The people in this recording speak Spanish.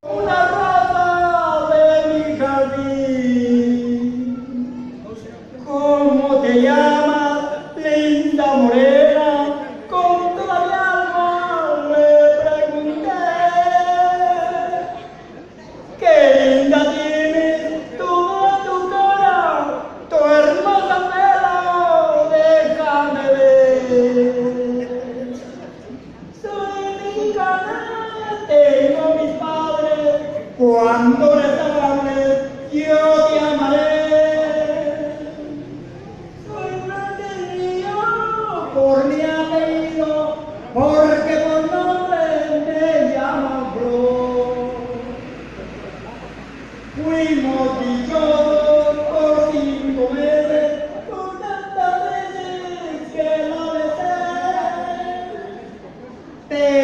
Una rosa de mi jardín. ¿Cómo te llamas, linda morena? Con toda mi alma le pregunté. Qué linda tienes toda tu cara, tu hermosa pelo, déjame ver. Soy mexicana, tengo mis padres, cuando les hables yo te amaré. Soy brasileño por mi apellido, porque por nombre me llamo Flor. Fuimos dichosos por 5 meses, por tantas veces que la besé.